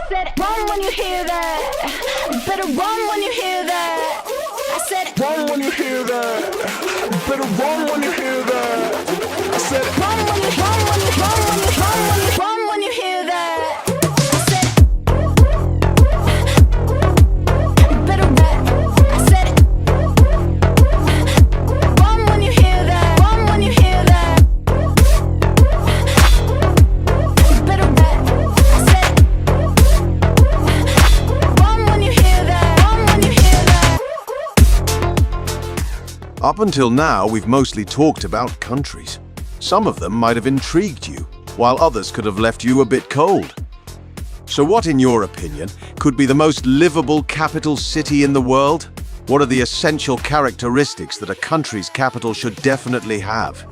said, run when you hear that. You better run when you hear that. I said, Run when you hear that. You better run when you hear that. I said, run when you hear that. I said, you better run. I said, run when you hear that. Run when you hear that. You better run. I said, run when you hear that. Run when you hear that. Up until now, we've mostly talked about countries. Some of them might have intrigued you, while others could have left you a bit cold. So what, in your opinion, could be the most livable capital city in the world? What are the essential characteristics that a country's capital should definitely have?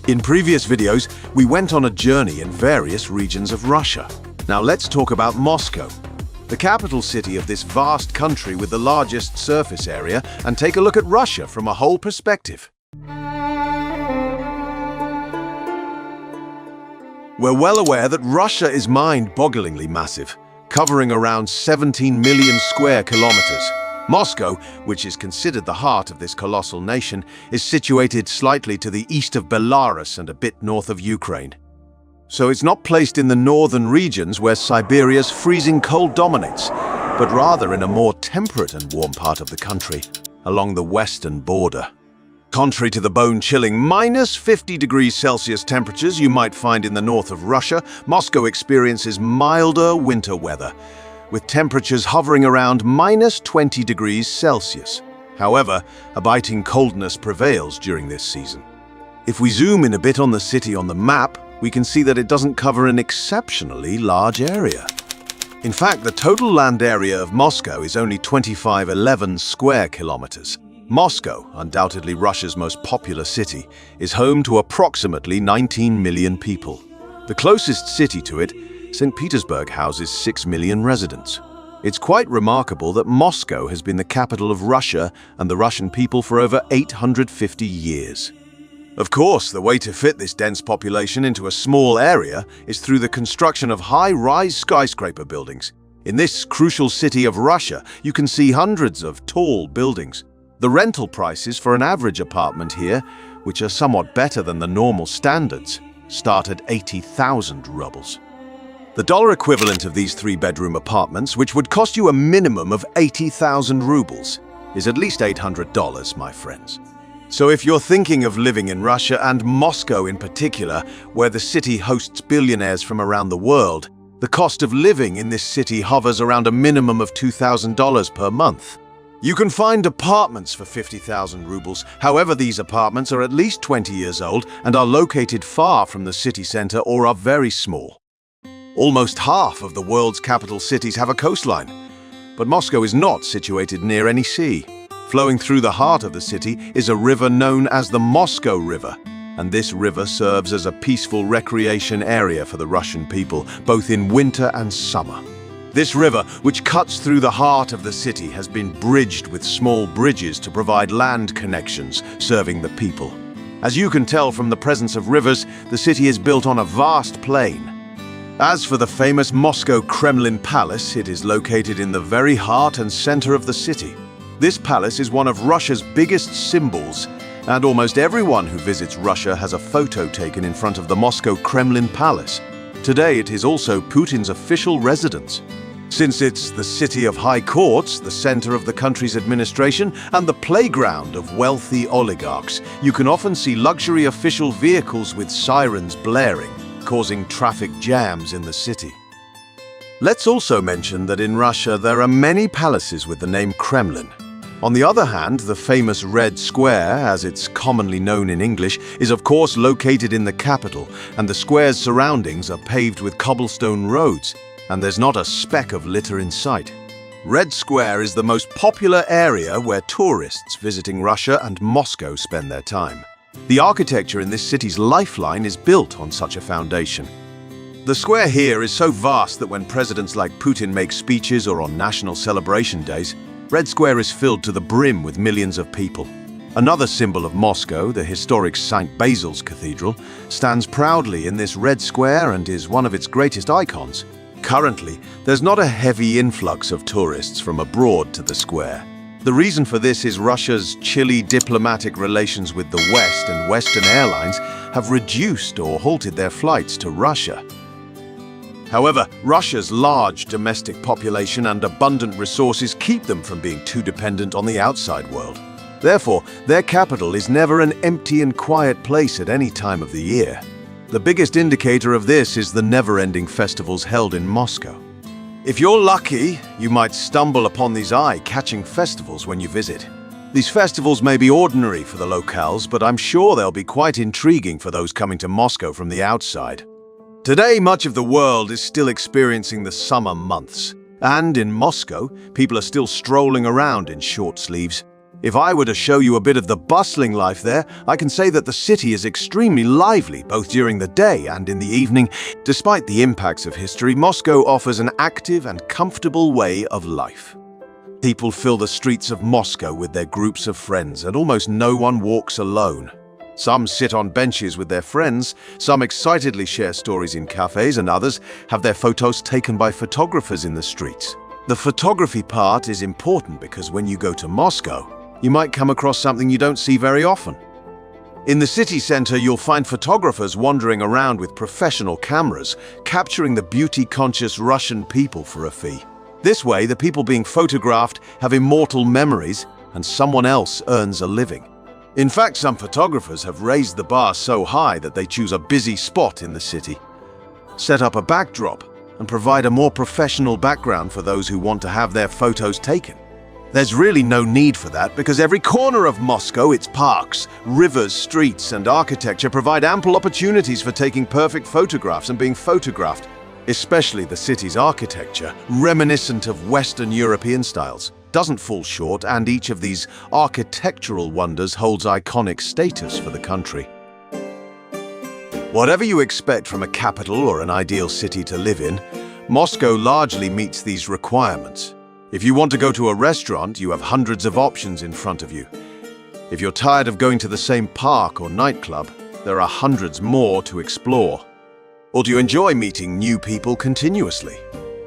In previous videos, we went on a journey in various regions of Russia. Now let's talk about Moscow, the capital city of this vast country with the largest surface area, and take a look at Russia from a whole perspective. We're well aware that Russia is mind-bogglingly massive, covering around 17 million square kilometers. Moscow, which is considered the heart of this colossal nation, is situated slightly to the east of Belarus and a bit north of Ukraine. So it's not placed in the northern regions where Siberia's freezing cold dominates, but rather in a more temperate and warm part of the country, along the western border. Contrary to the bone-chilling minus 50 degrees Celsius temperatures you might find in the north of Russia, Moscow experiences milder winter weather, with temperatures hovering around minus 20 degrees Celsius. However, a biting coldness prevails during this season. If we zoom in a bit on the city on the map, we can see that it doesn't cover an exceptionally large area. In fact, the total land area of Moscow is only 2511 square kilometers. Moscow, undoubtedly Russia's most popular city, is home to approximately 19 million people. The closest city to it, St. Petersburg, houses 6 million residents. It's quite remarkable that Moscow has been the capital of Russia and the Russian people for over 850 years. Of course, the way to fit this dense population into a small area is through the construction of high-rise skyscraper buildings. In this crucial city of Russia, you can see hundreds of tall buildings. The rental prices for an average apartment here, which are somewhat better than the normal standards, start at 80,000 rubles. The dollar equivalent of these three-bedroom apartments, which would cost you a minimum of 80,000 rubles, is at least $800, my friends. So if you're thinking of living in Russia, and Moscow in particular, where the city hosts billionaires from around the world, the cost of living in this city hovers around a minimum of $2,000 per month. You can find apartments for 50,000 rubles. However, these apartments are at least 20 years old and are located far from the city center or are very small. Almost half of the world's capital cities have a coastline, but Moscow is not situated near any sea. Flowing through the heart of the city is a river known as the Moscow River, and this river serves as a peaceful recreation area for the Russian people, both in winter and summer. This river, which cuts through the heart of the city, has been bridged with small bridges to provide land connections, serving the people. As you can tell from the presence of rivers, the city is built on a vast plain. As for the famous Moscow Kremlin Palace, it is located in the very heart and center of the city. This palace is one of Russia's biggest symbols, and almost everyone who visits Russia has a photo taken in front of the Moscow Kremlin Palace. Today, it is also Putin's official residence. Since it's the city of high courts, the center of the country's administration, and the playground of wealthy oligarchs, you can often see luxury official vehicles with sirens blaring, causing traffic jams in the city. Let's also mention that in Russia there are many palaces with the name Kremlin. On the other hand, the famous Red Square, as it's commonly known in English, is of course located in the capital, and the square's surroundings are paved with cobblestone roads, and there's not a speck of litter in sight. Red Square is the most popular area where tourists visiting Russia and Moscow spend their time. The architecture in this city's lifeline is built on such a foundation. The square here is so vast that when presidents like Putin make speeches or on national celebration days, Red Square is filled to the brim with millions of people. Another symbol of Moscow, the historic St. Basil's Cathedral, stands proudly in this red square and is one of its greatest icons. Currently, there's not a heavy influx of tourists from abroad to the square. The reason for this is Russia's chilly diplomatic relations with the West, and Western airlines have reduced or halted their flights to Russia. However, Russia's large domestic population and abundant resources keep them from being too dependent on the outside world. Therefore, their capital is never an empty and quiet place at any time of the year. The biggest indicator of this is the never-ending festivals held in Moscow. If you're lucky, you might stumble upon these eye-catching festivals when you visit. These festivals may be ordinary for the locals, but I'm sure they'll be quite intriguing for those coming to Moscow from the outside. Today, much of the world is still experiencing the summer months, and in Moscow, people are still strolling around in short sleeves. If I were to show you a bit of the bustling life there, I can say that the city is extremely lively both during the day and in the evening. Despite the impacts of history, Moscow offers an active and comfortable way of life. People fill the streets of Moscow with their groups of friends, and almost no one walks alone. Some sit on benches with their friends, some excitedly share stories in cafes, and others have their photos taken by photographers in the streets. The photography part is important because when you go to Moscow, you might come across something you don't see very often. In the city center, you'll find photographers wandering around with professional cameras, capturing the beauty-conscious Russian people for a fee. This way, the people being photographed have immortal memories, and someone else earns a living. In fact, some photographers have raised the bar so high that they choose a busy spot in the city, set up a backdrop, and provide a more professional background for those who want to have their photos taken. There's really no need for that because every corner of Moscow, its parks, rivers, streets, and architecture provide ample opportunities for taking perfect photographs and being photographed, especially the city's architecture, reminiscent of Western European styles, doesn't fall short, and each of these architectural wonders holds iconic status for the country. Whatever you expect from a capital or an ideal city to live in, Moscow largely meets these requirements. If you want to go to a restaurant, you have hundreds of options in front of you. If you're tired of going to the same park or nightclub, there are hundreds more to explore. Or do you enjoy meeting new people continuously?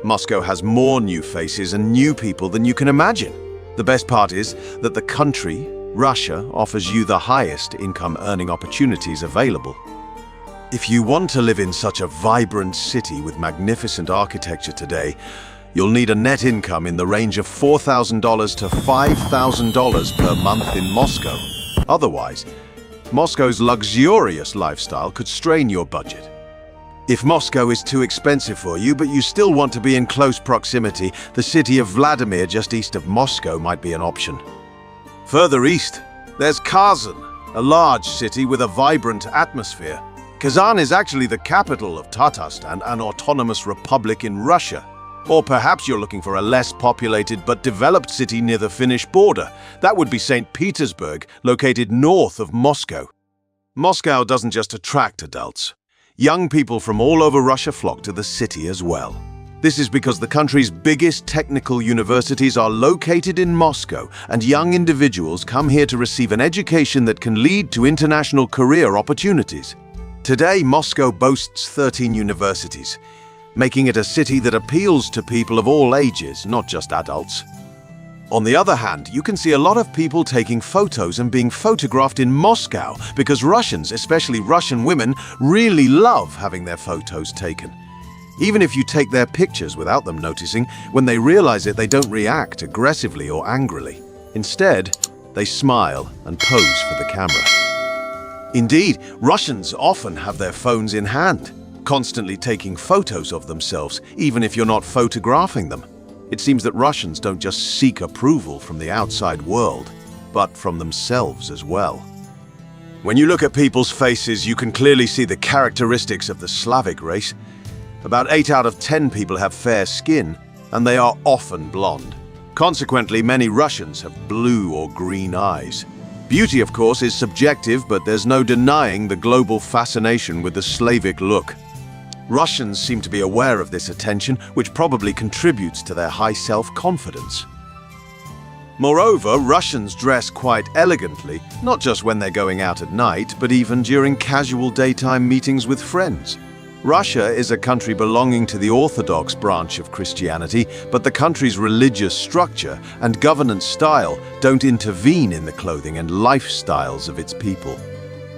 Moscow has more new faces and new people than you can imagine. The best part is that the country, Russia, offers you the highest income earning opportunities available. If you want to live in such a vibrant city with magnificent architecture today, you'll need a net income in the range of $4,000 to $5,000 per month in Moscow. Otherwise, Moscow's luxurious lifestyle could strain your budget. If Moscow is too expensive for you, but you still want to be in close proximity, the city of Vladimir just east of Moscow might be an option. Further east, there's Kazan, a large city with a vibrant atmosphere. Kazan is actually the capital of Tatarstan, an autonomous republic in Russia. Or perhaps you're looking for a less populated but developed city near the Finnish border. That would be St. Petersburg, located north of Moscow. Moscow doesn't just attract adults. Young people from all over Russia flock to the city as well. This is because the country's biggest technical universities are located in Moscow, and young individuals come here to receive an education that can lead to international career opportunities. Today, Moscow boasts 13 universities, making it a city that appeals to people of all ages, not just adults. On the other hand, you can see a lot of people taking photos and being photographed in Moscow because Russians, especially Russian women, really love having their photos taken. Even if you take their pictures without them noticing, when they realize it, they don't react aggressively or angrily. Instead, they smile and pose for the camera. Indeed, Russians often have their phones in hand, constantly taking photos of themselves, even if you're not photographing them. It seems that Russians don't just seek approval from the outside world, but from themselves as well. When you look at people's faces, you can clearly see the characteristics of the Slavic race. About 8 out of 10 people have fair skin, and they are often blonde. Consequently, many Russians have blue or green eyes. Beauty, of course, is subjective, but there's no denying the global fascination with the Slavic look. Russians seem to be aware of this attention, which probably contributes to their high self-confidence. Moreover, Russians dress quite elegantly, not just when they're going out at night, but even during casual daytime meetings with friends. Russia is a country belonging to the Orthodox branch of Christianity, but the country's religious structure and governance style don't intervene in the clothing and lifestyles of its people.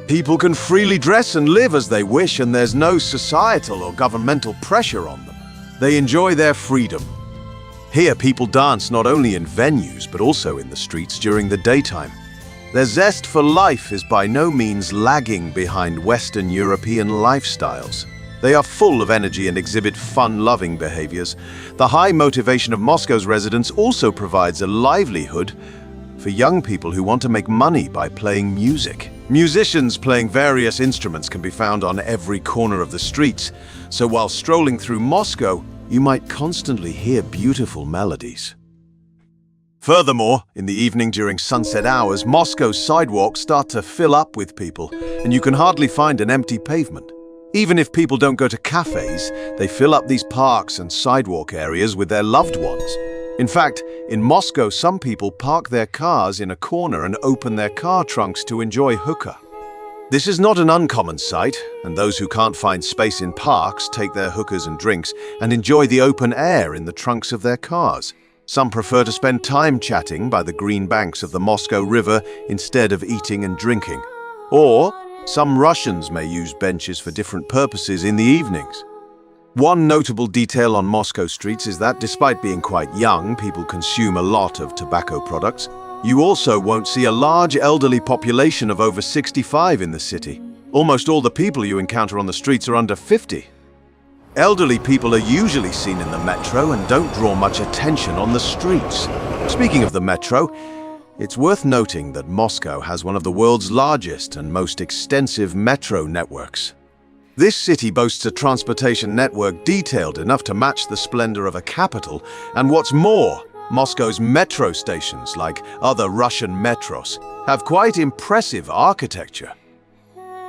People can freely dress and live as they wish, and there's no societal or governmental pressure on them. They enjoy their freedom. Here, people dance not only in venues, but also in the streets during the daytime. Their zest for life is by no means lagging behind Western European lifestyles. They are full of energy and exhibit fun-loving behaviors. The high motivation of Moscow's residents also provides a livelihood for young people who want to make money by playing music. Musicians playing various instruments can be found on every corner of the streets, so while strolling through Moscow, you might constantly hear beautiful melodies. Furthermore, in the evening during sunset hours, Moscow's sidewalks start to fill up with people, and you can hardly find an empty pavement. Even if people don't go to cafes, they fill up these parks and sidewalk areas with their loved ones. In fact, in Moscow, some people park their cars in a corner and open their car trunks to enjoy hookah. This is not an uncommon sight, and those who can't find space in parks take their hookahs and drinks and enjoy the open air in the trunks of their cars. Some prefer to spend time chatting by the green banks of the Moscow River instead of eating and drinking. Or, some Russians may use benches for different purposes in the evenings. One notable detail on Moscow streets is that despite being quite young, people consume a lot of tobacco products. You also won't see a large elderly population of over 65 in the city. Almost all the people you encounter on the streets are under 50. Elderly people are usually seen in the metro and don't draw much attention on the streets. Speaking of the metro, it's worth noting that Moscow has one of the world's largest and most extensive metro networks. This city boasts a transportation network detailed enough to match the splendor of a capital, and what's more, Moscow's metro stations, like other Russian metros, have quite impressive architecture.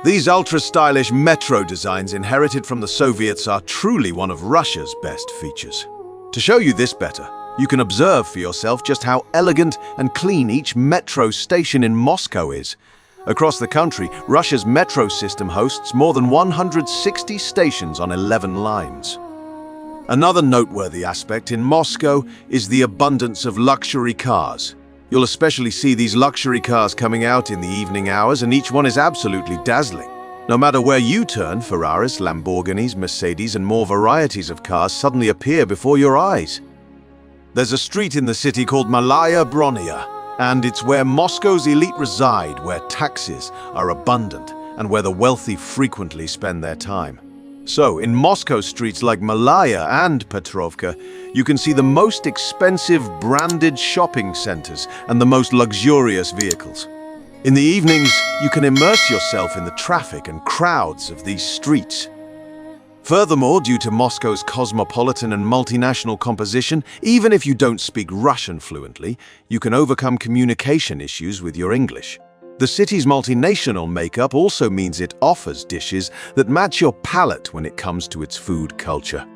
These ultra-stylish metro designs inherited from the Soviets are truly one of Russia's best features. To show you this better, you can observe for yourself just how elegant and clean each metro station in Moscow is. Across the country, Russia's metro system hosts more than 160 stations on 11 lines. Another noteworthy aspect in Moscow is the abundance of luxury cars. You'll especially see these luxury cars coming out in the evening hours, and each one is absolutely dazzling. No matter where you turn, Ferraris, Lamborghinis, Mercedes, and more varieties of cars suddenly appear before your eyes. There's a street in the city called Malaya Bronya, and it's where Moscow's elite reside, where taxis are abundant, and where the wealthy frequently spend their time. So, in Moscow streets like Malaya and Petrovka, you can see the most expensive branded shopping centers and the most luxurious vehicles. In the evenings, you can immerse yourself in the traffic and crowds of these streets. Furthermore, due to Moscow's cosmopolitan and multinational composition, even if you don't speak Russian fluently, you can overcome communication issues with your English. The city's multinational makeup also means it offers dishes that match your palate when it comes to its food culture.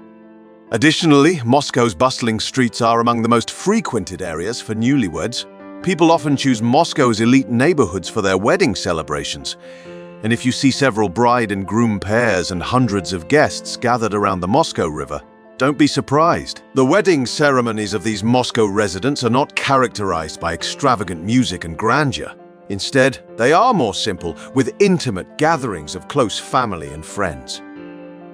Additionally, Moscow's bustling streets are among the most frequented areas for newlyweds. People often choose Moscow's elite neighborhoods for their wedding celebrations. And if you see several bride and groom pairs and hundreds of guests gathered around the Moscow River, don't be surprised. The wedding ceremonies of these Moscow residents are not characterized by extravagant music and grandeur. Instead, they are more simple, with intimate gatherings of close family and friends.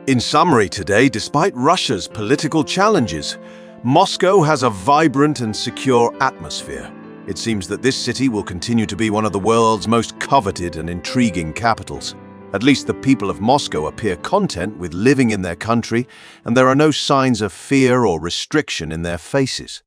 In summary today, despite Russia's political challenges, Moscow has a vibrant and secure atmosphere. It seems that this city will continue to be one of the world's most coveted and intriguing capitals. At least the people of Moscow appear content with living in their country, and there are no signs of fear or restriction in their faces.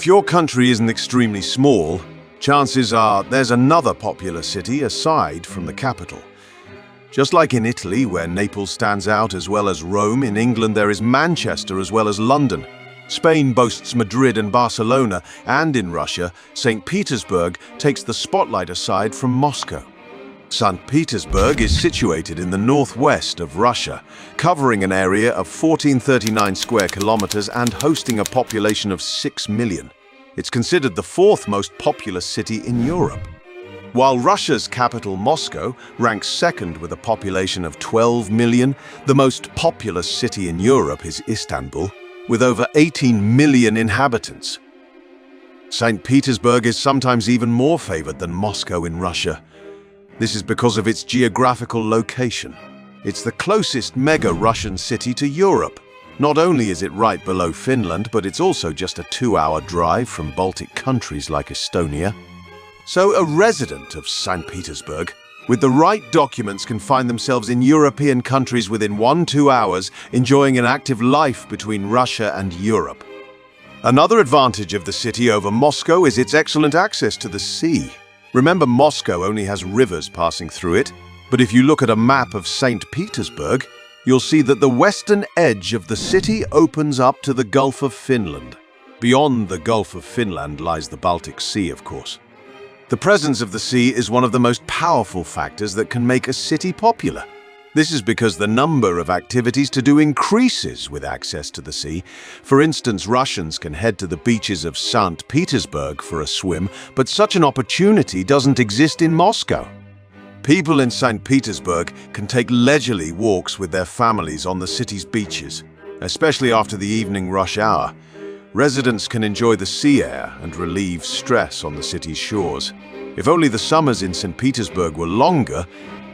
If your country isn't extremely small, chances are there's another popular city aside from the capital. Just like in Italy, where Naples stands out as well as Rome, in England there is Manchester as well as London. Spain boasts Madrid and Barcelona, and in Russia, St. Petersburg takes the spotlight aside from Moscow. St. Petersburg is situated in the northwest of Russia, covering an area of 1439 square kilometers and hosting a population of 6 million. It's considered the fourth most populous city in Europe. While Russia's capital, Moscow, ranks second with a population of 12 million, the most populous city in Europe is Istanbul, with over 18 million inhabitants. St. Petersburg is sometimes even more favored than Moscow in Russia. This is because of its geographical location. It's the closest mega-Russian city to Europe. Not only is it right below Finland, but it's also just a 2-hour drive from Baltic countries like Estonia. So a resident of St. Petersburg, with the right documents, can find themselves in European countries within 1-2 hours, enjoying an active life between Russia and Europe. Another advantage of the city over Moscow is its excellent access to the sea. Remember, Moscow only has rivers passing through it, but if you look at a map of St. Petersburg, you'll see that the western edge of the city opens up to the Gulf of Finland. Beyond the Gulf of Finland lies the Baltic Sea, of course. The presence of the sea is one of the most powerful factors that can make a city popular. This is because the number of activities to do increases with access to the sea. For instance, Russians can head to the beaches of St. Petersburg for a swim, but such an opportunity doesn't exist in Moscow. People in St. Petersburg can take leisurely walks with their families on the city's beaches, especially after the evening rush hour. Residents can enjoy the sea air and relieve stress on the city's shores. If only the summers in St. Petersburg were longer,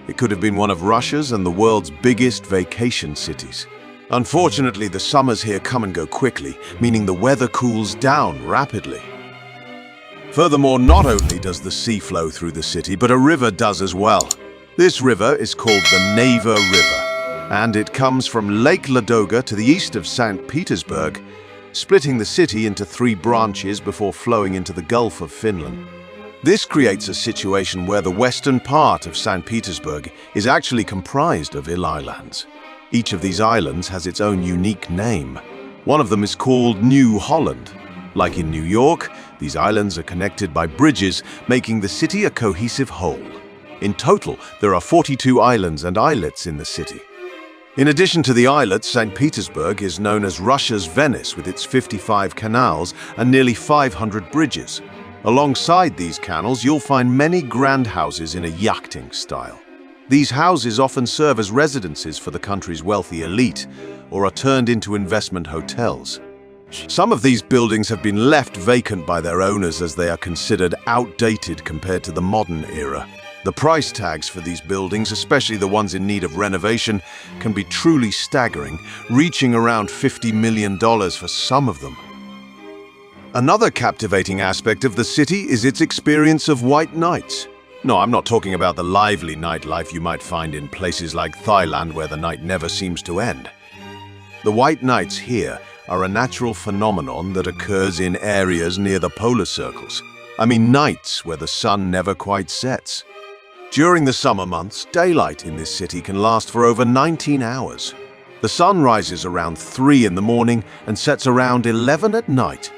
it could have been one of Russia's and the world's biggest vacation cities. Unfortunately, the summers here come and go quickly, meaning the weather cools down rapidly. Furthermore, not only does the sea flow through the city, but a river does as well. This river is called the Neva River, and it comes from Lake Ladoga to the east of St. Petersburg, splitting the city into 3 branches before flowing into the Gulf of Finland. This creates a situation where the western part of St. Petersburg is actually comprised of islands. Each of these islands has its own unique name. One of them is called New Holland. Like in New York, these islands are connected by bridges, making the city a cohesive whole. In total, there are 42 islands and islets in the city. In addition to the islets, St. Petersburg is known as Russia's Venice with its 55 canals and nearly 500 bridges. Alongside these canals, you'll find many grand houses in a yachting style. These houses often serve as residences for the country's wealthy elite, or are turned into investment hotels. Some of these buildings have been left vacant by their owners as they are considered outdated compared to the modern era. The price tags for these buildings, especially the ones in need of renovation, can be truly staggering, reaching around $50 million for some of them. Another captivating aspect of the city is its experience of white nights. No, I'm not talking about the lively nightlife you might find in places like Thailand where the night never seems to end. The white nights here are a natural phenomenon that occurs in areas near the polar circles. I mean nights where the sun never quite sets. During the summer months, daylight in this city can last for over 19 hours. The sun rises around 3 in the morning and sets around 11 at night.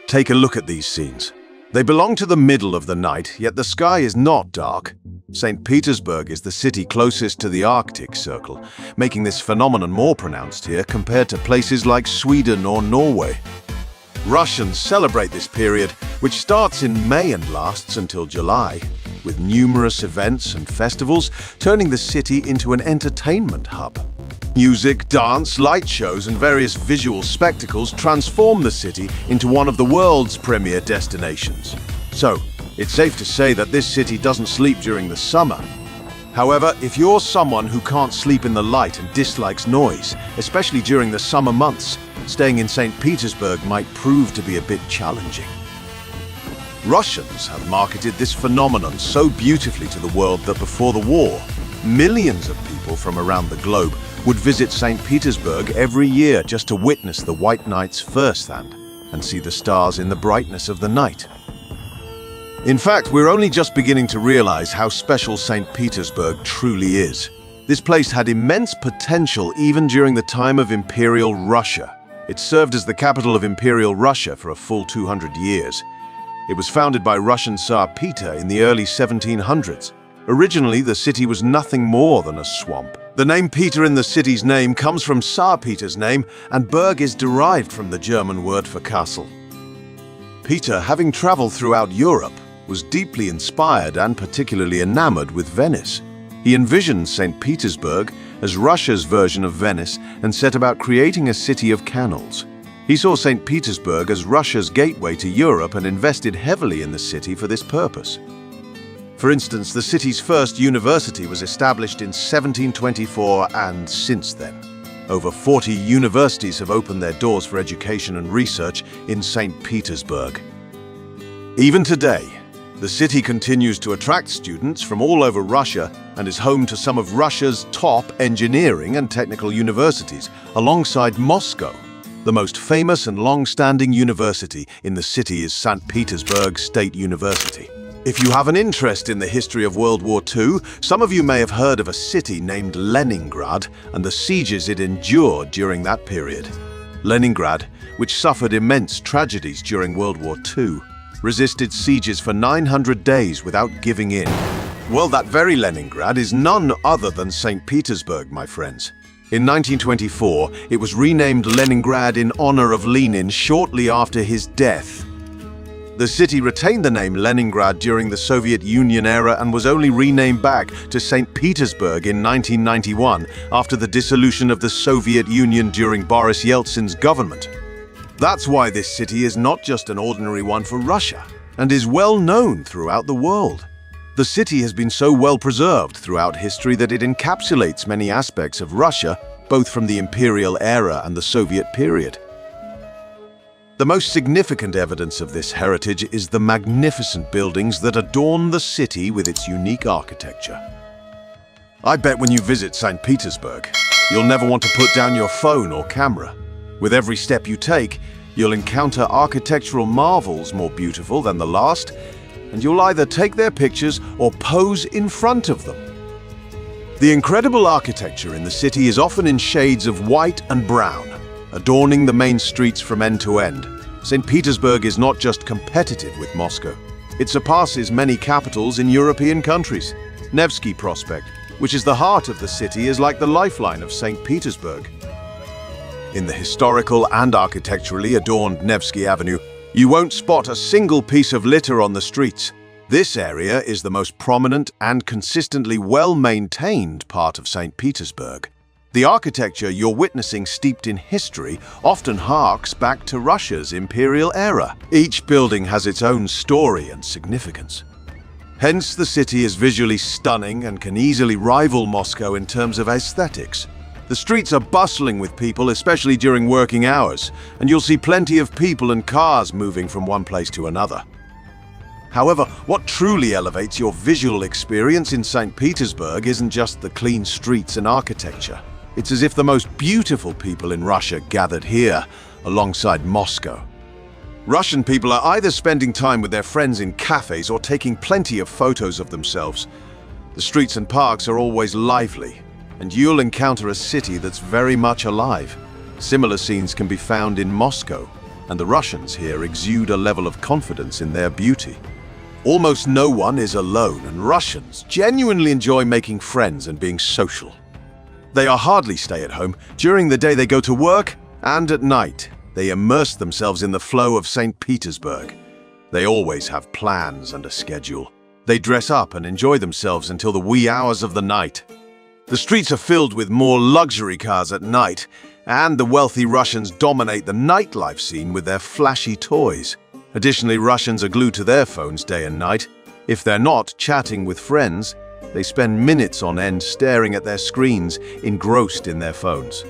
Take a look at these scenes. They belong to the middle of the night, yet the sky is not dark. St. Petersburg is the city closest to the Arctic Circle, making this phenomenon more pronounced here compared to places like Sweden or Norway. Russians celebrate this period, which starts in May and lasts until July, with numerous events and festivals turning the city into an entertainment hub. Music, dance, light shows, and various visual spectacles transform the city into one of the world's premier destinations. So, it's safe to say that this city doesn't sleep during the summer. However, if you're someone who can't sleep in the light and dislikes noise, especially during the summer months, staying in St. Petersburg might prove to be a bit challenging. Russians have marketed this phenomenon so beautifully to the world that before the war, millions of people from around the globe would visit St. Petersburg every year just to witness the white nights firsthand and see the stars in the brightness of the night. In fact, we're only just beginning to realize how special St. Petersburg truly is. This place had immense potential even during the time of Imperial Russia. It served as the capital of Imperial Russia for a full 200 years. It was founded by Russian Tsar Peter in the early 1700s. Originally, the city was nothing more than a swamp. The name Peter in the city's name comes from Tsar Peter's name, and Berg is derived from the German word for castle. Peter, having traveled throughout Europe, was deeply inspired and particularly enamored with Venice. He envisioned St. Petersburg as Russia's version of Venice and set about creating a city of canals. He saw St. Petersburg as Russia's gateway to Europe and invested heavily in the city for this purpose. For instance, the city's first university was established in 1724, and since then, over 40 universities have opened their doors for education and research in St. Petersburg. Even today, the city continues to attract students from all over Russia and is home to some of Russia's top engineering and technical universities, alongside Moscow. The most famous and long-standing university in the city is St. Petersburg State University. If you have an interest in the history of World War II, some of you may have heard of a city named Leningrad and the sieges it endured during that period. Leningrad, which suffered immense tragedies during World War II, resisted sieges for 900 days without giving in. Well, that very Leningrad is none other than St. Petersburg, my friends. In 1924, it was renamed Leningrad in honor of Lenin shortly after his death. The city retained the name Leningrad during the Soviet Union era and was only renamed back to St. Petersburg in 1991 after the dissolution of the Soviet Union during Boris Yeltsin's government. That's why this city is not just an ordinary one for Russia and is well known throughout the world. The city has been so well preserved throughout history that it encapsulates many aspects of Russia, both from the imperial era and the Soviet period. The most significant evidence of this heritage is the magnificent buildings that adorn the city with its unique architecture. I bet when you visit St. Petersburg, you'll never want to put down your phone or camera. With every step you take, you'll encounter architectural marvels more beautiful than the last, and you'll either take their pictures or pose in front of them. The incredible architecture in the city is often in shades of white and brown, adorning the main streets from end to end. St. Petersburg is not just competitive with Moscow. It surpasses many capitals in European countries. Nevsky Prospect, which is the heart of the city, is like the lifeline of St. Petersburg. In the historical and architecturally adorned Nevsky Avenue, you won't spot a single piece of litter on the streets. This area is the most prominent and consistently well-maintained part of St. Petersburg. The architecture you're witnessing, steeped in history, often harks back to Russia's imperial era. Each building has its own story and significance. Hence, the city is visually stunning and can easily rival Moscow in terms of aesthetics. The streets are bustling with people, especially during working hours, and you'll see plenty of people and cars moving from one place to another. However, what truly elevates your visual experience in St. Petersburg isn't just the clean streets and architecture. It's as if the most beautiful people in Russia gathered here, alongside Moscow. Russian people are either spending time with their friends in cafes or taking plenty of photos of themselves. The streets and parks are always lively, and you'll encounter a city that's very much alive. Similar scenes can be found in Moscow, and the Russians here exude a level of confidence in their beauty. Almost no one is alone, and Russians genuinely enjoy making friends and being social. They are hardly stay at home. During the day they go to work, and at night they immerse themselves in the flow of St. Petersburg. They always have plans and a schedule. They dress up and enjoy themselves until the wee hours of the night. The streets are filled with more luxury cars at night, and the wealthy Russians dominate the nightlife scene with their flashy toys. Additionally, Russians are glued to their phones day and night. If they're not chatting with friends, they spend minutes on end staring at their screens, engrossed in their phones.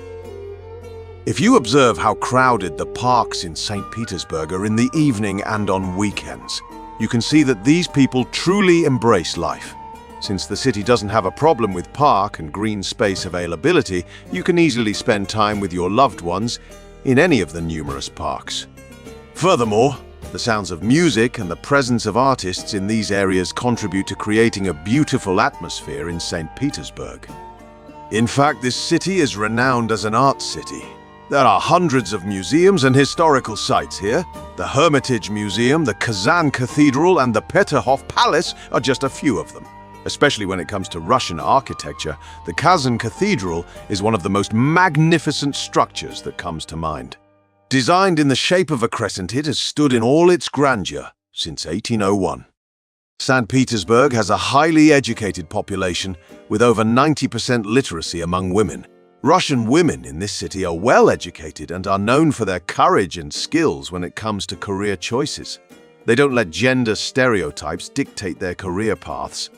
If you observe how crowded the parks in St. Petersburg are in the evening and on weekends, you can see that these people truly embrace life. Since the city doesn't have a problem with park and green space availability, you can easily spend time with your loved ones in any of the numerous parks. Furthermore, The sounds of music and the presence of artists in these areas contribute to creating a beautiful atmosphere in St. Petersburg. In fact, this city is renowned as an art city. There are hundreds of museums and historical sites here. The Hermitage Museum, the Kazan Cathedral, and the Peterhof Palace are just a few of them. Especially when it comes to Russian architecture, the Kazan Cathedral is one of the most magnificent structures that comes to mind. Designed in the shape of a crescent, it has stood in all its grandeur since 1801. St. Petersburg has a highly educated population with over 90% literacy among women. Russian women in this city are well educated and are known for their courage and skills when it comes to career choices. They don't let gender stereotypes dictate their career paths.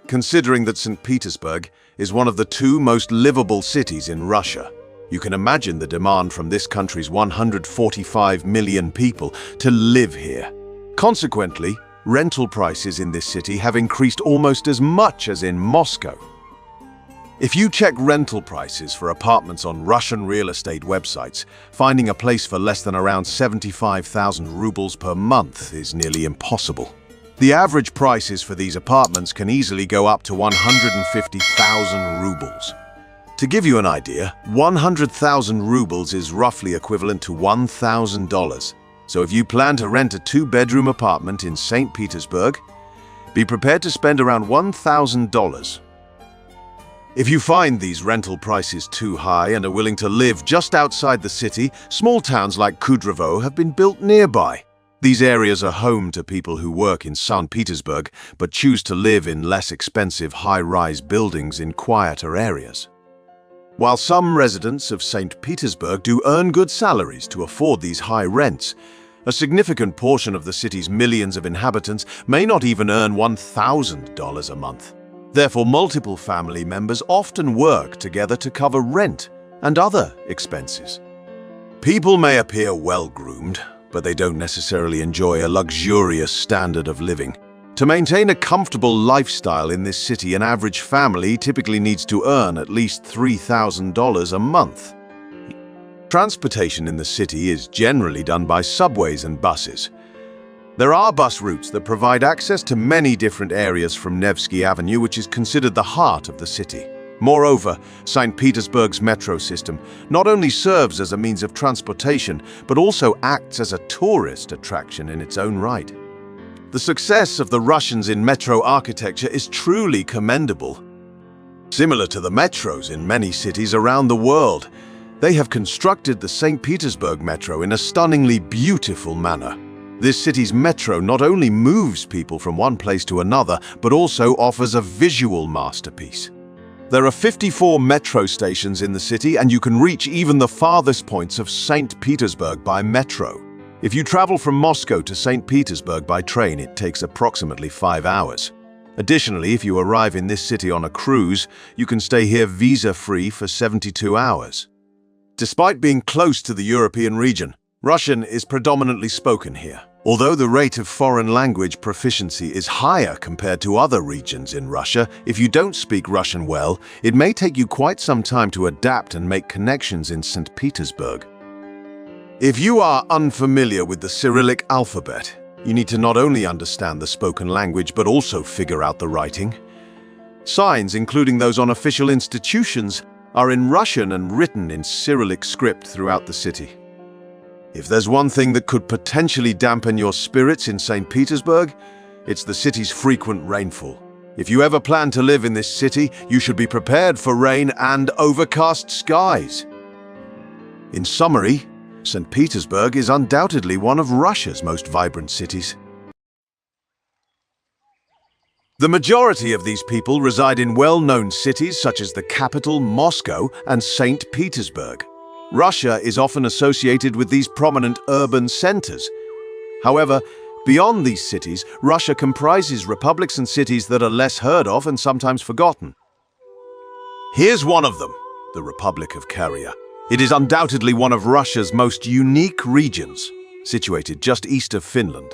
Considering that St. Petersburg is one of the two most livable cities in Russia, you can imagine the demand from this country's 145 million people to live here. Consequently, rental prices in this city have increased almost as much as in Moscow. If you check rental prices for apartments on Russian real estate websites, finding a place for less than around 75,000 rubles per month is nearly impossible. The average prices for these apartments can easily go up to 150,000 rubles. To give you an idea, 100,000 rubles is roughly equivalent to $1,000. So if you plan to rent a two-bedroom apartment in St. Petersburg, be prepared to spend around $1,000. If you find these rental prices too high and are willing to live just outside the city, small towns like Kudrovo have been built nearby. These areas are home to people who work in St. Petersburg but choose to live in less expensive high-rise buildings in quieter areas. While some residents of St. Petersburg do earn good salaries to afford these high rents, a significant portion of the city's millions of inhabitants may not even earn $1,000 a month. Therefore, multiple family members often work together to cover rent and other expenses. People may appear well-groomed, but they don't necessarily enjoy a luxurious standard of living. To maintain a comfortable lifestyle in this city, an average family typically needs to earn at least $3,000 a month. Transportation in the city is generally done by subways and buses. There are bus routes that provide access to many different areas from Nevsky Avenue, which is considered the heart of the city. Moreover, St. Petersburg's metro system not only serves as a means of transportation, but also acts as a tourist attraction in its own right. The success of the Russians in metro architecture is truly commendable. Similar to the metros in many cities around the world, they have constructed the St. Petersburg metro in a stunningly beautiful manner. This city's metro not only moves people from one place to another, but also offers a visual masterpiece. There are 54 metro stations in the city, and you can reach even the farthest points of St. Petersburg by metro. If you travel from Moscow to St. Petersburg by train, it takes approximately 5 hours. Additionally, if you arrive in this city on a cruise, you can stay here visa-free for 72 hours. Despite being close to the European region, Russian is predominantly spoken here. Although the rate of foreign language proficiency is higher compared to other regions in Russia, if you don't speak Russian well, it may take you quite some time to adapt and make connections in St. Petersburg. If you are unfamiliar with the Cyrillic alphabet, you need to not only understand the spoken language but also figure out the writing. Signs, including those on official institutions, are in Russian and written in Cyrillic script throughout the city. If there's one thing that could potentially dampen your spirits in St. Petersburg, it's the city's frequent rainfall. If you ever plan to live in this city, you should be prepared for rain and overcast skies. In summary, St. Petersburg is undoubtedly one of Russia's most vibrant cities. The majority of these people reside in well-known cities such as the capital, Moscow, and St. Petersburg. Russia is often associated with these prominent urban centers. However, beyond these cities, Russia comprises republics and cities that are less heard of and sometimes forgotten. Here's one of them, the Republic of Karelia. It is undoubtedly one of Russia's most unique regions, situated just east of Finland.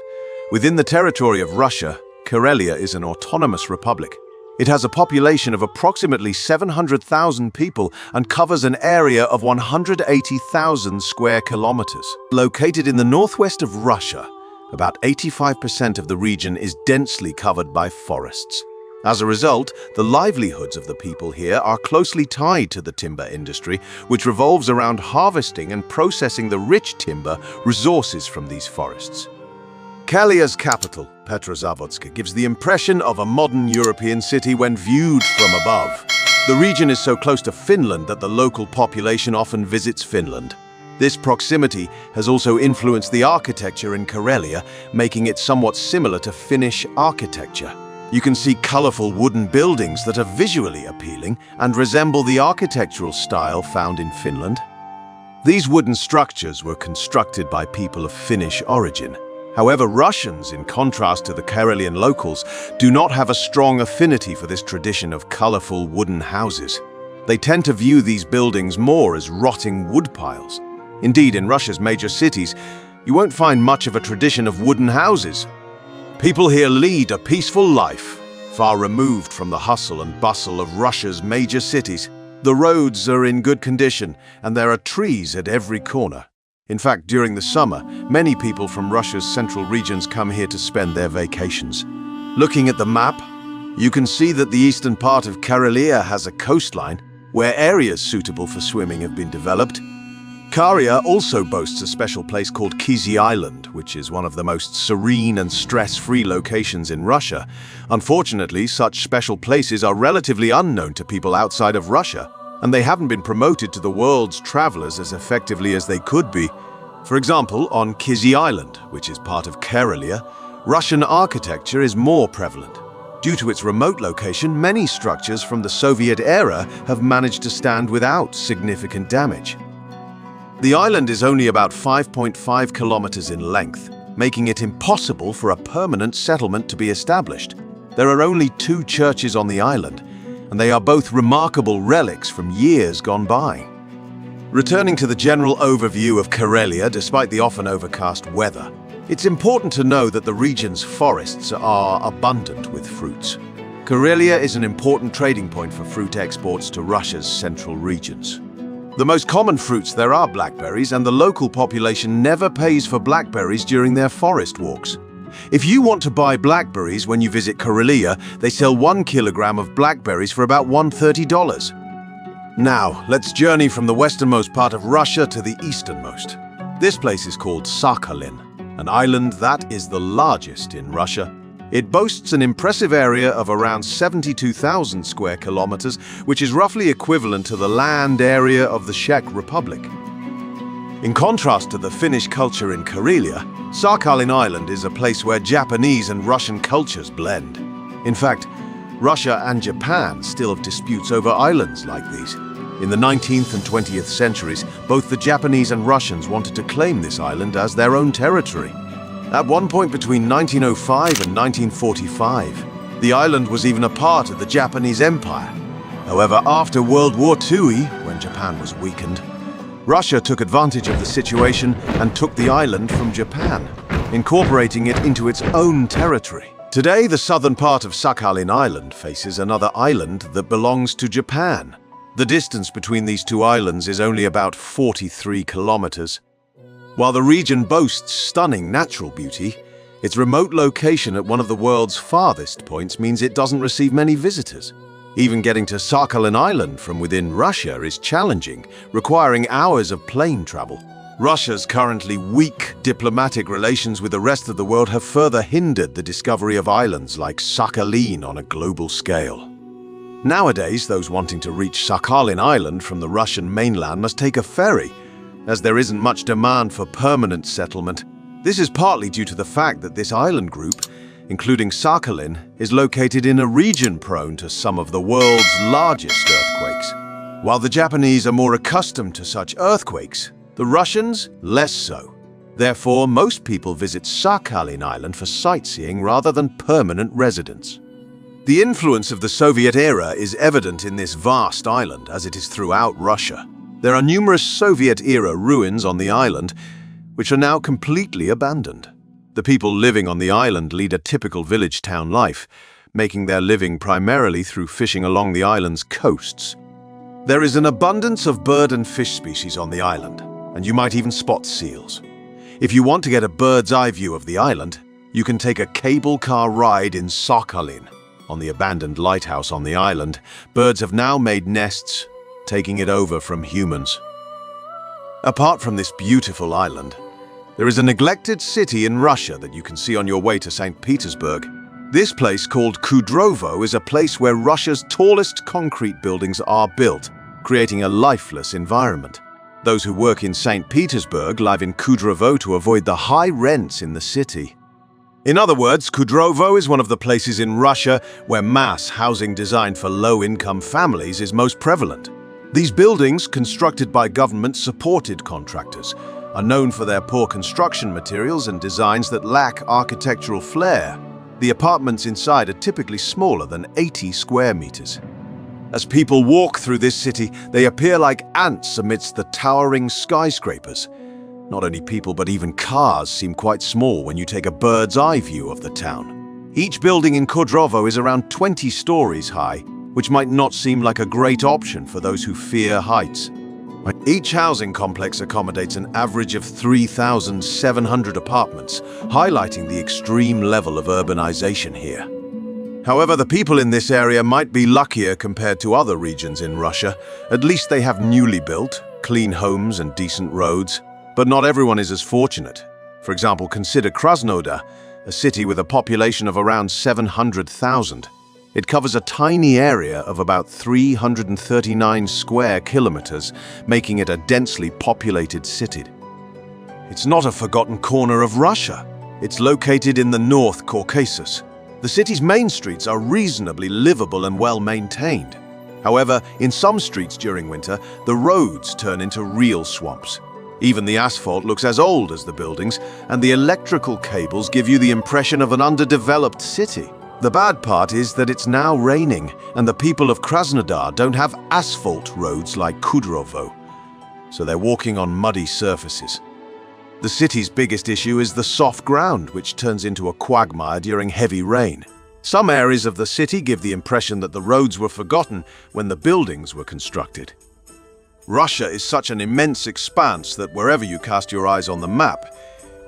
Within the territory of Russia, Karelia is an autonomous republic. It has a population of approximately 700,000 people and covers an area of 180,000 square kilometers. Located in the northwest of Russia, about 85% of the region is densely covered by forests. As a result, the livelihoods of the people here are closely tied to the timber industry, which revolves around harvesting and processing the rich timber resources from these forests. Karelia's capital, Petrozavodsk, gives the impression of a modern European city when viewed from above. The region is so close to Finland that the local population often visits Finland. This proximity has also influenced the architecture in Karelia, making it somewhat similar to Finnish architecture. You can see colorful wooden buildings that are visually appealing and resemble the architectural style found in Finland. These wooden structures were constructed by people of Finnish origin. However, Russians, in contrast to the Karelian locals, do not have a strong affinity for this tradition of colorful wooden houses. They tend to view these buildings more as rotting wood piles. Indeed, in Russia's major cities, you won't find much of a tradition of wooden houses. People here lead a peaceful life, far removed from the hustle and bustle of Russia's major cities. The roads are in good condition, and there are trees at every corner. In fact, during the summer, many people from Russia's central regions come here to spend their vacations. Looking at the map, you can see that the eastern part of Karelia has a coastline, where areas suitable for swimming have been developed. Karelia also boasts a special place called Kizy Island, which is one of the most serene and stress-free locations in Russia. Unfortunately, such special places are relatively unknown to people outside of Russia, and they haven't been promoted to the world's travelers as effectively as they could be. For example, on Kizy Island, which is part of Karelia, Russian architecture is more prevalent. Due to its remote location, many structures from the Soviet era have managed to stand without significant damage. The island is only about 5.5 kilometers in length, making it impossible for a permanent settlement to be established. There are only 2 churches on the island, and they are both remarkable relics from years gone by. Returning to the general overview of Karelia, despite the often overcast weather, it's important to know that the region's forests are abundant with fruits. Karelia is an important trading point for fruit exports to Russia's central regions. The most common fruits there are blackberries, and the local population never pays for blackberries during their forest walks. If you want to buy blackberries when you visit Karelia, they sell 1 kilogram of blackberries for about $130. Now, let's journey from the westernmost part of Russia to the easternmost. This place is called Sakhalin, an island that is the largest in Russia. It boasts an impressive area of around 72,000 square kilometers, which is roughly equivalent to the land area of the Czech Republic. In contrast to the Finnish culture in Karelia, Sakhalin Island is a place where Japanese and Russian cultures blend. In fact, Russia and Japan still have disputes over islands like these. In the 19th and 20th centuries, both the Japanese and Russians wanted to claim this island as their own territory. At one point between 1905 and 1945, the island was even a part of the Japanese Empire. However, after World War II, when Japan was weakened, Russia took advantage of the situation and took the island from Japan, incorporating it into its own territory. Today, the southern part of Sakhalin Island faces another island that belongs to Japan. The distance between these 2 islands is only about 43 kilometers. While the region boasts stunning natural beauty, its remote location at one of the world's farthest points means it doesn't receive many visitors. Even getting to Sakhalin Island from within Russia is challenging, requiring hours of plane travel. Russia's currently weak diplomatic relations with the rest of the world have further hindered the discovery of islands like Sakhalin on a global scale. Nowadays, those wanting to reach Sakhalin Island from the Russian mainland must take a ferry, as there isn't much demand for permanent settlement. This is partly due to the fact that this island group, including Sakhalin, is located in a region prone to some of the world's largest earthquakes. While the Japanese are more accustomed to such earthquakes, the Russians less so. Therefore, most people visit Sakhalin Island for sightseeing rather than permanent residence. The influence of the Soviet era is evident in this vast island, as it is throughout Russia. There are numerous Soviet-era ruins on the island, which are now completely abandoned. The people living on the island lead a typical village-town life, making their living primarily through fishing along the island's coasts. There is an abundance of bird and fish species on the island, and you might even spot seals. If you want to get a bird's eye view of the island, you can take a cable car ride in Sakhalin. On the abandoned lighthouse on the island, birds have now made nests, taking it over from humans. Apart from this beautiful island, there is a neglected city in Russia that you can see on your way to St. Petersburg. This place, called Kudrovo, is a place where Russia's tallest concrete buildings are built, creating a lifeless environment. Those who work in St. Petersburg live in Kudrovo to avoid the high rents in the city. In other words, Kudrovo is one of the places in Russia where mass housing designed for low-income families is most prevalent. These buildings, constructed by government-supported contractors, are known for their poor construction materials and designs that lack architectural flair. The apartments inside are typically smaller than 80 square meters. As people walk through this city, they appear like ants amidst the towering skyscrapers. Not only people, but even cars seem quite small when you take a bird's eye view of the town. Each building in Kudrovo is around 20 stories high, which might not seem like a great option for those who fear heights. Each housing complex accommodates an average of 3,700 apartments, highlighting the extreme level of urbanization here. However, the people in this area might be luckier compared to other regions in Russia. At least they have newly built, clean homes and decent roads. But not everyone is as fortunate. For example, consider Krasnodar, a city with a population of around 700,000. It covers a tiny area of about 339 square kilometers, making it a densely populated city. It's not a forgotten corner of Russia. It's located in the North Caucasus. The city's main streets are reasonably livable and well-maintained. However, in some streets during winter, the roads turn into real swamps. Even the asphalt looks as old as the buildings, and the electrical cables give you the impression of an underdeveloped city. The bad part is that it's now raining, and the people of Krasnodar don't have asphalt roads like Kudrovo, so they're walking on muddy surfaces. The city's biggest issue is the soft ground, which turns into a quagmire during heavy rain. Some areas of the city give the impression that the roads were forgotten when the buildings were constructed. Russia is such an immense expanse that wherever you cast your eyes on the map,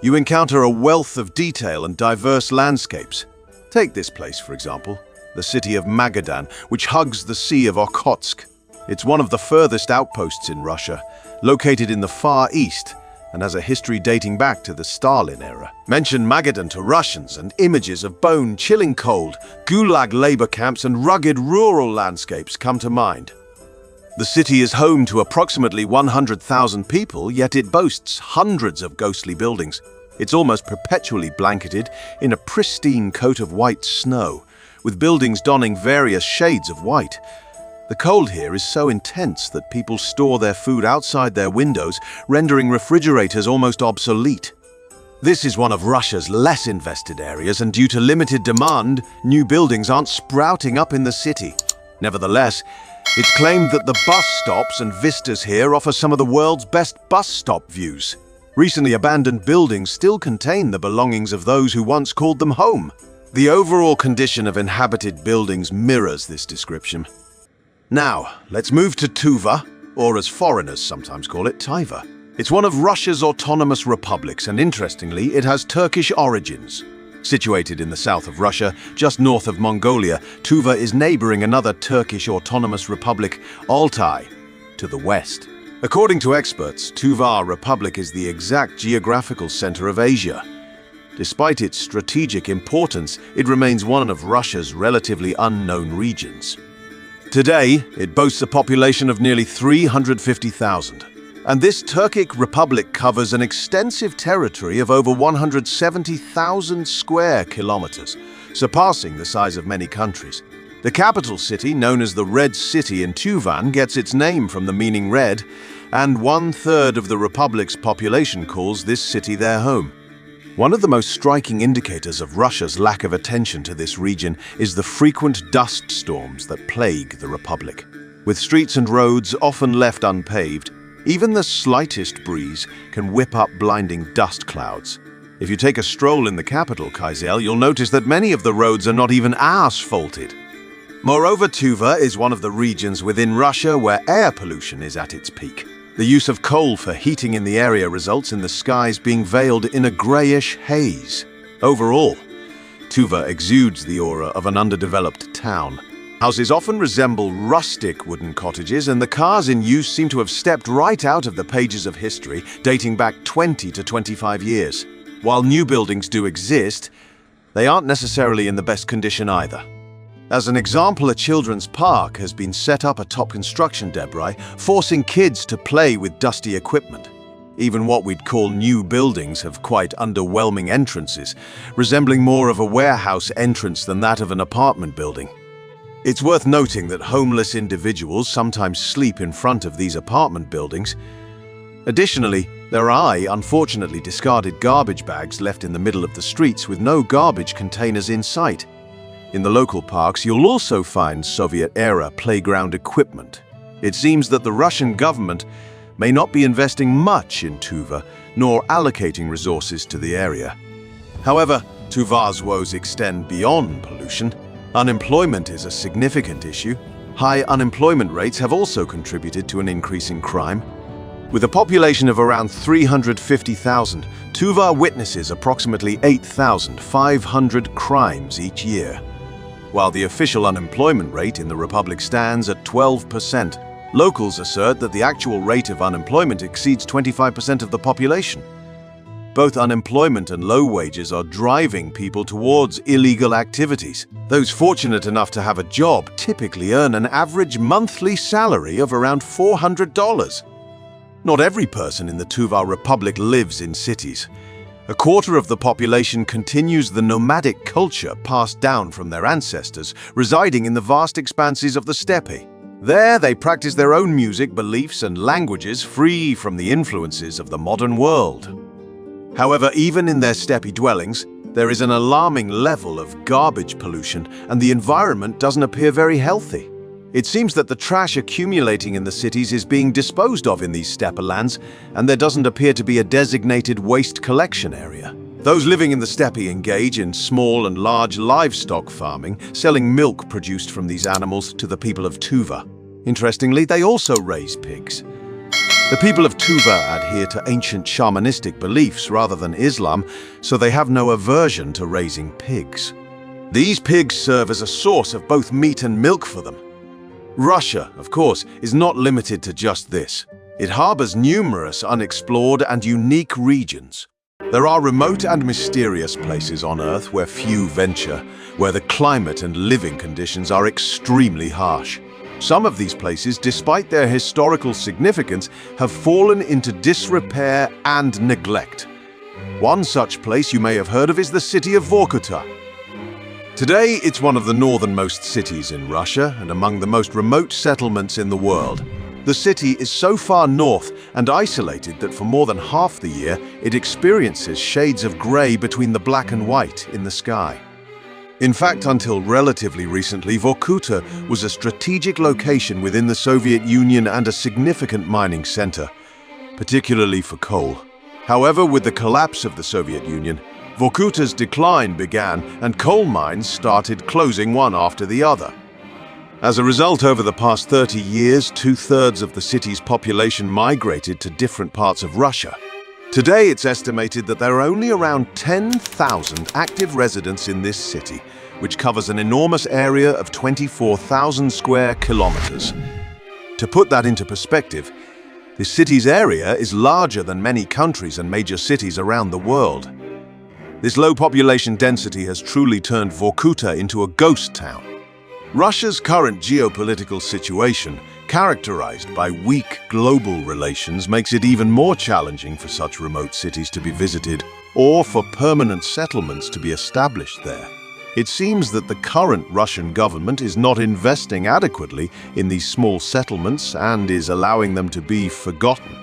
you encounter a wealth of detail and diverse landscapes. Take this place, for example, the city of Magadan, which hugs the Sea of Okhotsk. It's one of the furthest outposts in Russia, located in the Far East, and has a history dating back to the Stalin era. Mention Magadan to Russians and images of bone-chilling cold, gulag labor camps and rugged rural landscapes come to mind. The city is home to approximately 100,000 people, yet it boasts hundreds of ghostly buildings. It's almost perpetually blanketed in a pristine coat of white snow, with buildings donning various shades of white. The cold here is so intense that people store their food outside their windows, rendering refrigerators almost obsolete. This is one of Russia's less invested areas, and due to limited demand, new buildings aren't sprouting up in the city. Nevertheless, it's claimed that the bus stops and vistas here offer some of the world's best bus stop views. Recently abandoned buildings still contain the belongings of those who once called them home. The overall condition of inhabited buildings mirrors this description. Now, let's move to Tuva, or as foreigners sometimes call it, Taiva. It's one of Russia's autonomous republics, and interestingly, it has Turkish origins. Situated in the south of Russia, just north of Mongolia, Tuva is neighboring another Turkish autonomous republic, Altai, to the west. According to experts, Tuva Republic is the exact geographical center of Asia. Despite its strategic importance, it remains one of Russia's relatively unknown regions. Today, it boasts a population of nearly 350,000. And this Turkic republic covers an extensive territory of over 170,000 square kilometers, surpassing the size of many countries. The capital city, known as the Red City in Tuvan, gets its name from the meaning red, and 1/3 of the republic's population calls this city their home. One of the most striking indicators of Russia's lack of attention to this region is the frequent dust storms that plague the republic. With streets and roads often left unpaved, even the slightest breeze can whip up blinding dust clouds. If you take a stroll in the capital, Kayseri, you'll notice that many of the roads are not even asphalted. Moreover, Tuva is one of the regions within Russia where air pollution is at its peak. The use of coal for heating in the area results in the skies being veiled in a greyish haze. Overall, Tuva exudes the aura of an underdeveloped town. Houses often resemble rustic wooden cottages, and the cars in use seem to have stepped right out of the pages of history, dating back 20 to 25 years. While new buildings do exist, they aren't necessarily in the best condition either. As an example, a children's park has been set up atop construction debris, forcing kids to play with dusty equipment. Even what we'd call new buildings have quite underwhelming entrances, resembling more of a warehouse entrance than that of an apartment building. It's worth noting that homeless individuals sometimes sleep in front of these apartment buildings. Additionally, there are unfortunately discarded garbage bags left in the middle of the streets with no garbage containers in sight. In the local parks, you'll also find Soviet-era playground equipment. It seems that the Russian government may not be investing much in Tuva, nor allocating resources to the area. However, Tuva's woes extend beyond pollution. Unemployment is a significant issue. High unemployment rates have also contributed to an increase in crime. With a population of around 350,000, Tuva witnesses approximately 8,500 crimes each year. While the official unemployment rate in the Republic stands at 12%, locals assert that the actual rate of unemployment exceeds 25% of the population. Both unemployment and low wages are driving people towards illegal activities. Those fortunate enough to have a job typically earn an average monthly salary of around $400. Not every person in the Tuva Republic lives in cities. A quarter of the population continues the nomadic culture passed down from their ancestors, residing in the vast expanses of the steppe. There, they practice their own music, beliefs, and languages free from the influences of the modern world. However, even in their steppe dwellings, there is an alarming level of garbage pollution, and the environment doesn't appear very healthy. It seems that the trash accumulating in the cities is being disposed of in these steppe lands, and there doesn't appear to be a designated waste collection area. Those living in the steppe engage in small and large livestock farming, selling milk produced from these animals to the people of Tuva. Interestingly, they also raise pigs. The people of Tuva adhere to ancient shamanistic beliefs rather than Islam, so they have no aversion to raising pigs. These pigs serve as a source of both meat and milk for them. Russia, of course, is not limited to just this. It harbors numerous unexplored and unique regions. There are remote and mysterious places on Earth where few venture, where the climate and living conditions are extremely harsh. Some of these places, despite their historical significance, have fallen into disrepair and neglect. One such place you may have heard of is the city of Vorkuta. Today, it's one of the northernmost cities in Russia and among the most remote settlements in the world. The city is so far north and isolated that for more than half the year, it experiences shades of grey between the black and white in the sky. In fact, until relatively recently, Vorkuta was a strategic location within the Soviet Union and a significant mining center, particularly for coal. However, with the collapse of the Soviet Union, Vorkuta's decline began and coal mines started closing one after the other. As a result, over the past 30 years, 2/3 of the city's population migrated to different parts of Russia. Today, it's estimated that there are only around 10,000 active residents in this city, which covers an enormous area of 24,000 square kilometers. To put that into perspective, this city's area is larger than many countries and major cities around the world. This low population density has truly turned Vorkuta into a ghost town. Russia's current geopolitical situation, characterized by weak global relations, makes it even more challenging for such remote cities to be visited or for permanent settlements to be established there. It seems that the current Russian government is not investing adequately in these small settlements and is allowing them to be forgotten.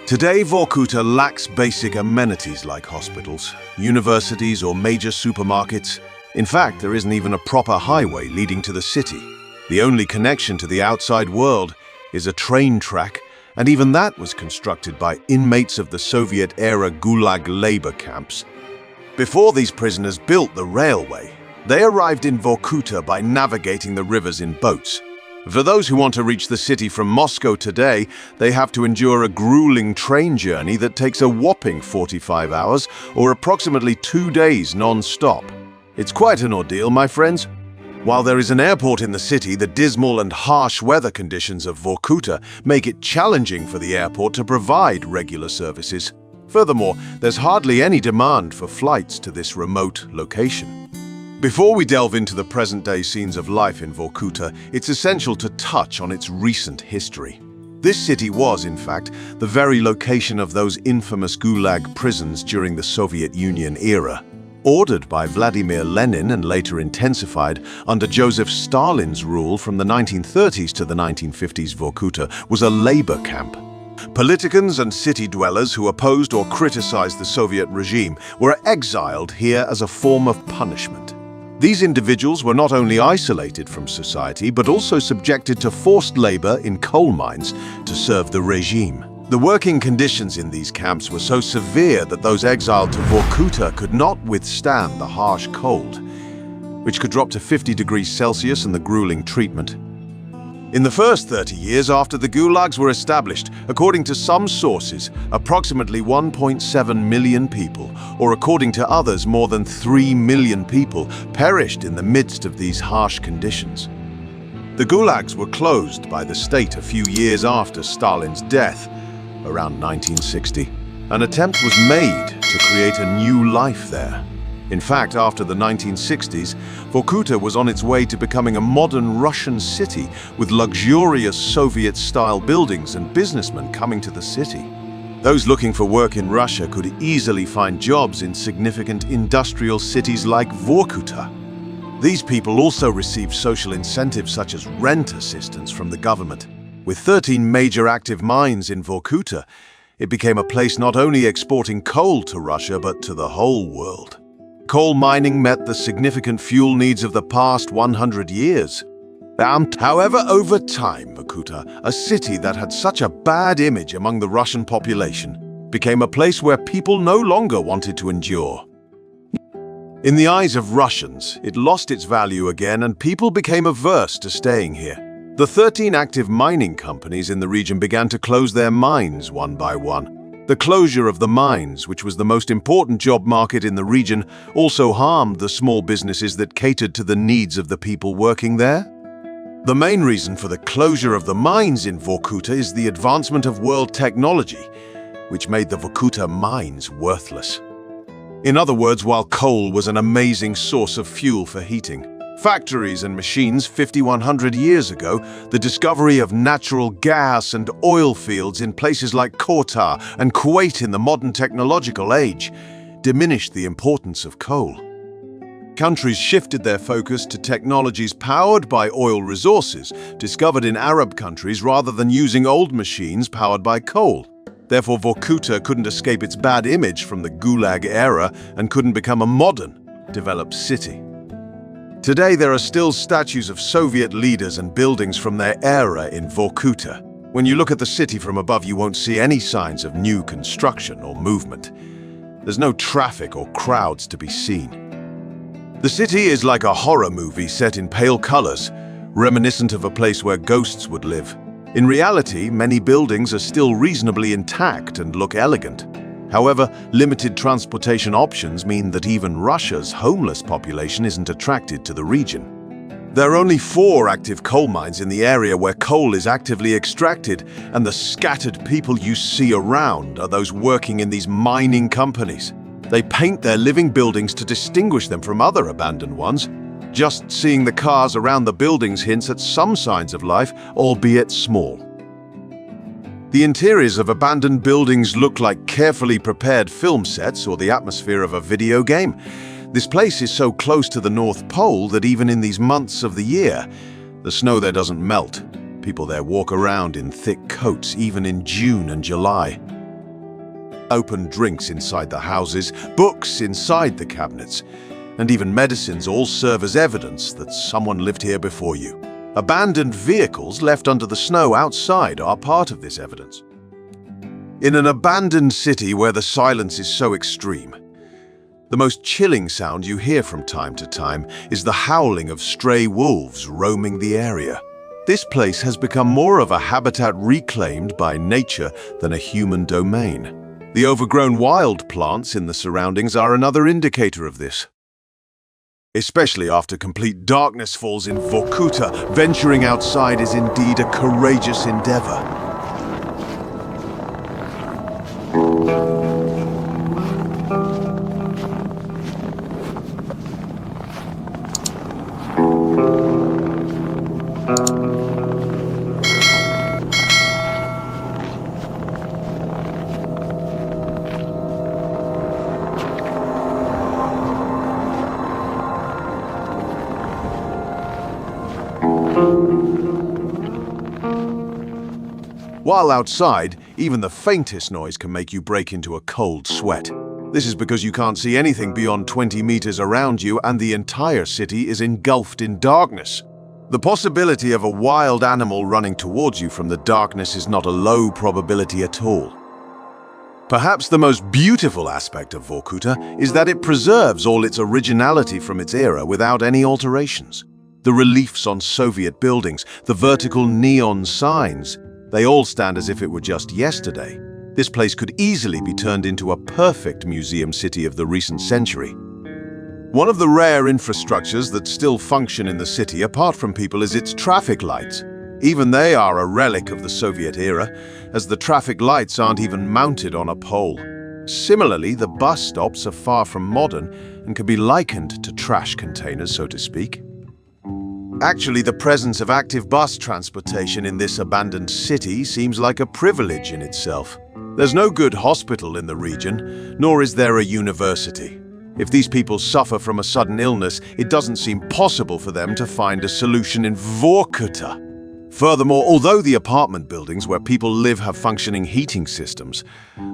Today, Vorkuta lacks basic amenities like hospitals, universities, or major supermarkets. In fact, there isn't even a proper highway leading to the city. The only connection to the outside world is a train track, and even that was constructed by inmates of the Soviet-era Gulag labor camps. Before these prisoners built the railway, they arrived in Vorkuta by navigating the rivers in boats. For those who want to reach the city from Moscow today, they have to endure a grueling train journey that takes a whopping 45 hours or approximately 2 days non-stop. It's quite an ordeal, my friends. While there is an airport in the city, the dismal and harsh weather conditions of Vorkuta make it challenging for the airport to provide regular services. Furthermore, there's hardly any demand for flights to this remote location. Before we delve into the present-day scenes of life in Vorkuta, it's essential to touch on its recent history. This city was, in fact, the very location of those infamous Gulag prisons during the Soviet Union era. Ordered by Vladimir Lenin and later intensified under Joseph Stalin's rule from the 1930s to the 1950s, Vorkuta was a labor camp. Politicians and city dwellers who opposed or criticized the Soviet regime were exiled here as a form of punishment. These individuals were not only isolated from society, but also subjected to forced labor in coal mines to serve the regime. The working conditions in these camps were so severe that those exiled to Vorkuta could not withstand the harsh cold, which could drop to 50 degrees Celsius and the grueling treatment. In the first 30 years after the gulags were established, according to some sources, approximately 1.7 million people, or according to others, more than 3 million people, perished in the midst of these harsh conditions. The gulags were closed by the state a few years after Stalin's death, around 1960. An attempt was made to create a new life there. In fact, after the 1960s, Vorkuta was on its way to becoming a modern Russian city with luxurious Soviet-style buildings and businessmen coming to the city. Those looking for work in Russia could easily find jobs in significant industrial cities like Vorkuta. These people also received social incentives such as rent assistance from the government. With 13 major active mines in Vorkuta, it became a place not only exporting coal to Russia but to the whole world. Coal mining met the significant fuel needs of the past 100 years. However, over time, Vorkuta, a city that had such a bad image among the Russian population, became a place where people no longer wanted to endure. In the eyes of Russians, it lost its value again and people became averse to staying here. The 13 active mining companies in the region began to close their mines one by one. The closure of the mines, which was the most important job market in the region, also harmed the small businesses that catered to the needs of the people working there. The main reason for the closure of the mines in Vorkuta is the advancement of world technology, which made the Vorkuta mines worthless. In other words, while coal was an amazing source of fuel for heating, factories and machines 5,100 years ago, the discovery of natural gas and oil fields in places like Qatar and Kuwait in the modern technological age diminished the importance of coal. Countries shifted their focus to technologies powered by oil resources discovered in Arab countries rather than using old machines powered by coal. Therefore, Vorkuta couldn't escape its bad image from the Gulag era and couldn't become a modern, developed city. Today, there are still statues of Soviet leaders and buildings from their era in Vorkuta. When you look at the city from above, you won't see any signs of new construction or movement. There's no traffic or crowds to be seen. The city is like a horror movie set in pale colors, reminiscent of a place where ghosts would live. In reality, many buildings are still reasonably intact and look elegant. However, limited transportation options mean that even Russia's homeless population isn't attracted to the region. There are only 4 active coal mines in the area where coal is actively extracted, and the scattered people you see around are those working in these mining companies. They paint their living buildings to distinguish them from other abandoned ones. Just seeing the cars around the buildings hints at some signs of life, albeit small. The interiors of abandoned buildings look like carefully prepared film sets or the atmosphere of a video game. This place is so close to the North Pole that even in these months of the year, the snow there doesn't melt. People there walk around in thick coats, even in June and July. Open drinks inside the houses, books inside the cabinets, and even medicines all serve as evidence that someone lived here before you. Abandoned vehicles left under the snow outside are part of this evidence. In an abandoned city where the silence is so extreme, The most chilling sound you hear from time to time is the howling of stray wolves roaming the area. This place has become more of a habitat reclaimed by nature than a human domain. The overgrown wild plants in the surroundings are another indicator of this. Especially after complete darkness falls in Vorkuta, venturing outside is indeed a courageous endeavor. While outside, even the faintest noise can make you break into a cold sweat. This is because you can't see anything beyond 20 meters around you and the entire city is engulfed in darkness. The possibility of a wild animal running towards you from the darkness is not a low probability at all. Perhaps the most beautiful aspect of Vorkuta is that it preserves all its originality from its era without any alterations. The reliefs on Soviet buildings, the vertical neon signs, they all stand as if it were just yesterday. This place could easily be turned into a perfect museum city of the recent century. One of the rare infrastructures that still function in the city apart from people is its traffic lights. Even they are a relic of the Soviet era, as the traffic lights aren't even mounted on a pole. Similarly, the bus stops are far from modern and can be likened to trash containers, so to speak. Actually, the presence of active bus transportation in this abandoned city seems like a privilege in itself. There's no good hospital in the region, nor is there a university. If these people suffer from a sudden illness, it doesn't seem possible for them to find a solution in Vorkuta. Furthermore, although the apartment buildings where people live have functioning heating systems,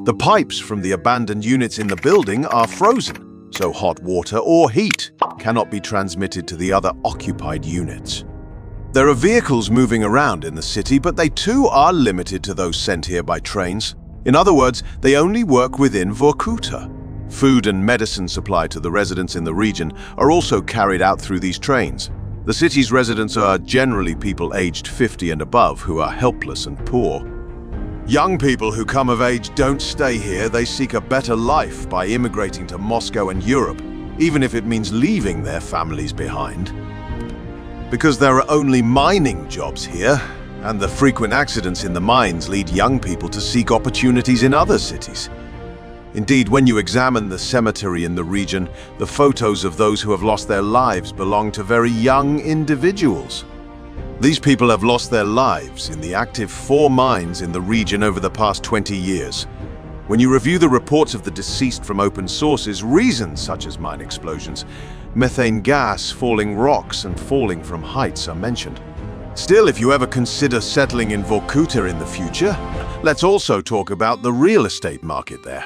the pipes from the abandoned units in the building are frozen. So hot water or heat cannot be transmitted to the other occupied units. There are vehicles moving around in the city, but they too are limited to those sent here by trains. In other words, they only work within Vorkuta. Food and medicine supplied to the residents in the region are also carried out through these trains. The city's residents are generally people aged 50 and above who are helpless and poor. Young people who come of age don't stay here, they seek a better life by immigrating to Moscow and Europe, even if it means leaving their families behind. Because there are only mining jobs here, and the frequent accidents in the mines lead young people to seek opportunities in other cities. Indeed, when you examine the cemetery in the region, the photos of those who have lost their lives belong to very young individuals. These people have lost their lives in the active 4 mines in the region over the past 20 years. When you review the reports of the deceased from open sources, reasons such as mine explosions, methane gas, falling rocks, and falling from heights are mentioned. Still, if you ever consider settling in Vorkuta in the future, let's also talk about the real estate market there.